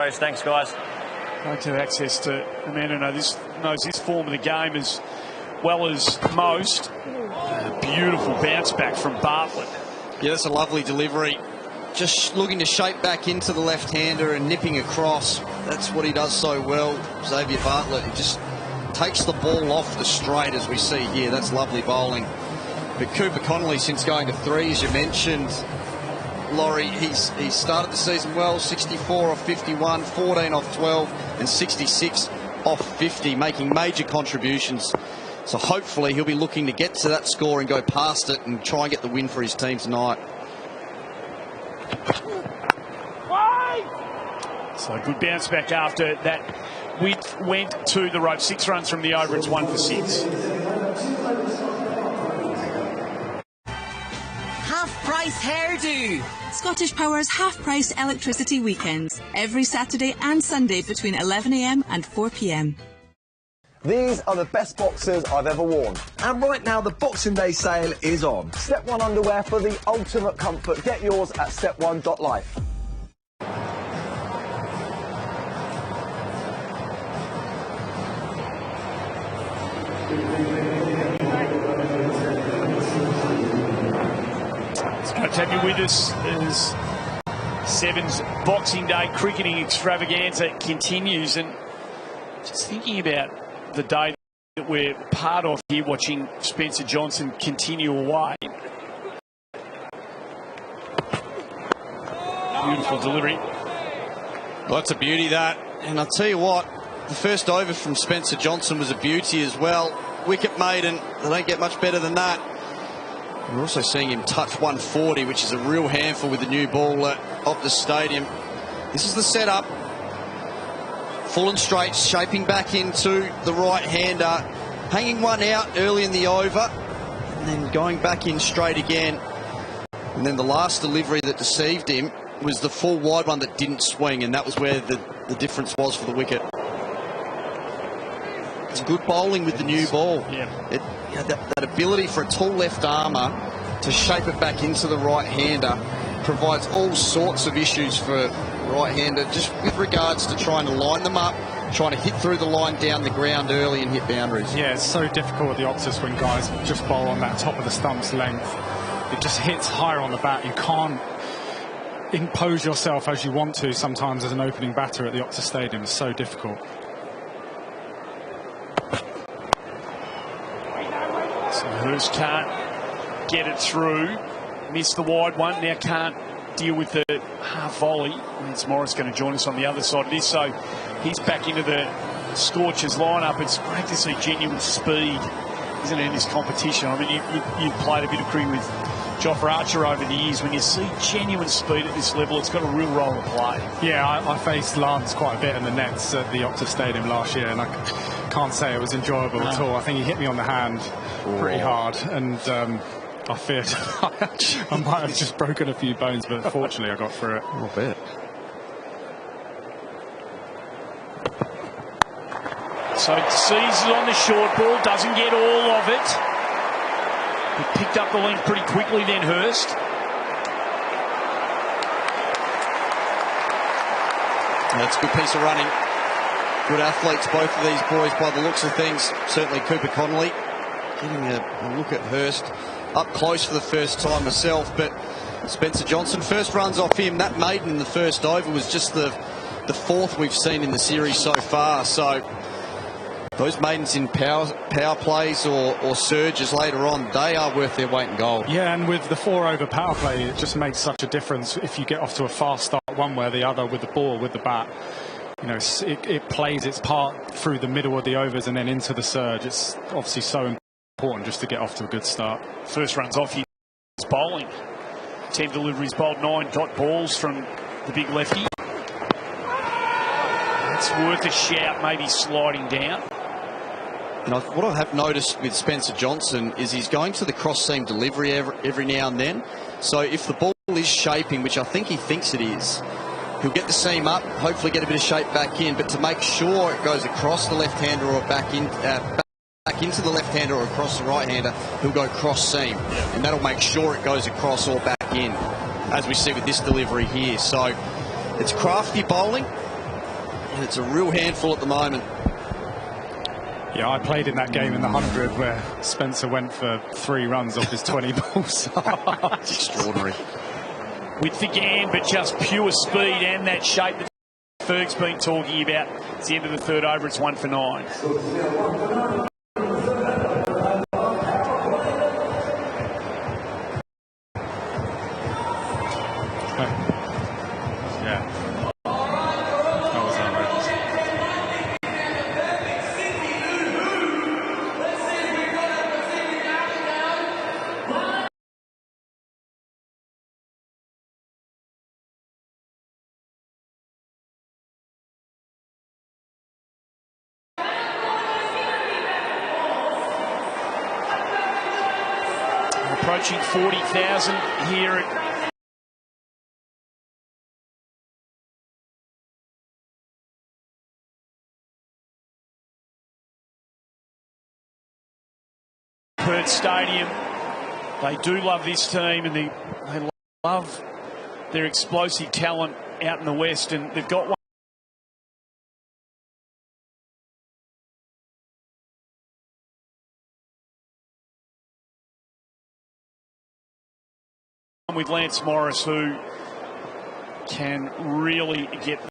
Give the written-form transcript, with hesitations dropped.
Thanks, guys. Don't have access to a man who knows this form of the game as well as most. A beautiful bounce back from Bartlett. Yeah, that's a lovely delivery. Just looking to shape back into the left-hander and nipping across. That's what he does so well, Xavier Bartlett. He just takes the ball off the straight, as we see here. That's lovely bowling. But Cooper Connolly, since going to 3, as you mentioned, Laurie, he's started the season well, 64 off 51, 14 off 12, and 66 off 50, making major contributions. So hopefully he'll be looking to get to that score and go past it and try and get the win for his team tonight. So good bounce back after that. Went to the rope. 6 runs from the over. It's 1 for 6. Half-price hairdo. Scottish Power's half-price electricity weekends. Every Saturday and Sunday between 11 a.m. and 4 p.m. These are the best boxers I've ever worn. And right now the Boxing Day sale is on. Step 1 underwear for the ultimate comfort. Get yours at step1.life. It's great to have you with us as Seven's Boxing Day cricketing extravaganza continues. And just thinking about the day that we're part of here, watching Spencer Johnson continue away. Beautiful delivery. Well, that's a beauty, that. And I'll tell you what, the first over from Spencer Johnson was a beauty as well. Wicket maiden, they don't get much better than that. We're also seeing him touch 140, which is a real handful with the new ball at Optus Stadium. This is the setup. Full and straight, shaping back into the right-hander, hanging one out early in the over, and then going back in straight again. And then the last delivery that deceived him was the full wide one that didn't swing, and that was where the difference was for the wicket. It's good bowling with the new ball. Yeah. That ability for a tall left armour to shape it back into the right-hander provides all sorts of issues for right-hander, just with regards to trying to line them up, trying to hit through the line down the ground early and hit boundaries. Yeah, it's so difficult at the Optus when guys just bowl on that top of the stump's length. It just hits higher on the bat. You can't impose yourself as you want to sometimes as an opening batter at the Optus Stadium. It's so difficult. So Hurst can't get it through. Missed the wide one. Now can't deal with the half volley. It's Morris going to join us on the other side of this. So he's back into the Scorchers lineup. It's great to see genuine speed, isn't it, in this competition? I mean, you've played a bit of cricket with Jofra Archer over the years. When you see genuine speed at this level, it's got a real role to play. Yeah, I faced Lance quite a bit in the nets at the Optus Stadium last year, and I can't say it was enjoyable at all. I think he hit me on the hand pretty hard, and I feared I might have just broken a few bones, but fortunately I got through it. I bet. So seizes on the short ball, doesn't get all of it. He picked up the length pretty quickly then, Hurst. That's a good piece of running. Good athletes, both of these boys, by the looks of things. Certainly Cooper Connolly. Getting a look at Hurst up close for the first time myself, but Spencer Johnson, first runs off him. That maiden in the first over was just the fourth we've seen in the series so far. So those maidens in power plays or surges later on, they are worth their weight in gold. Yeah, and with the 4-over power play, it just makes such a difference if you get off to a fast start one way or the other with the ball, with the bat. You know, it plays its part through the middle of the overs and then into the surge. It's obviously so important just to get off to a good start. First runs off, he's bowling. 10 deliveries bowled, 9 dot balls from the big lefty. It's worth a shout, maybe sliding down. And what I have noticed with Spencer Johnson is he's going to the cross-seam delivery every now and then. So if the ball is shaping, which I think he thinks it is, he'll get the seam up, hopefully get a bit of shape back in, but to make sure it goes across the left-hander or back into the left-hander or across the right-hander, he'll go cross-seam. And that'll make sure it goes across or back in, as we see with this delivery here. So it's crafty bowling, And it's a real handful at the moment. Yeah, I played in that game in the 100 where Spencer went for 3 runs off his 20 balls. Extraordinary. With the Gambit, just pure speed and that shape that Ferg's been talking about. It's the end of the third over. It's 1 for 9. Yeah. That was outrageous. Approaching 40,000 here at Perth Stadium. They do love this team, and they love their explosive talent out in the West, and they've got one with Lance Morris, who can really get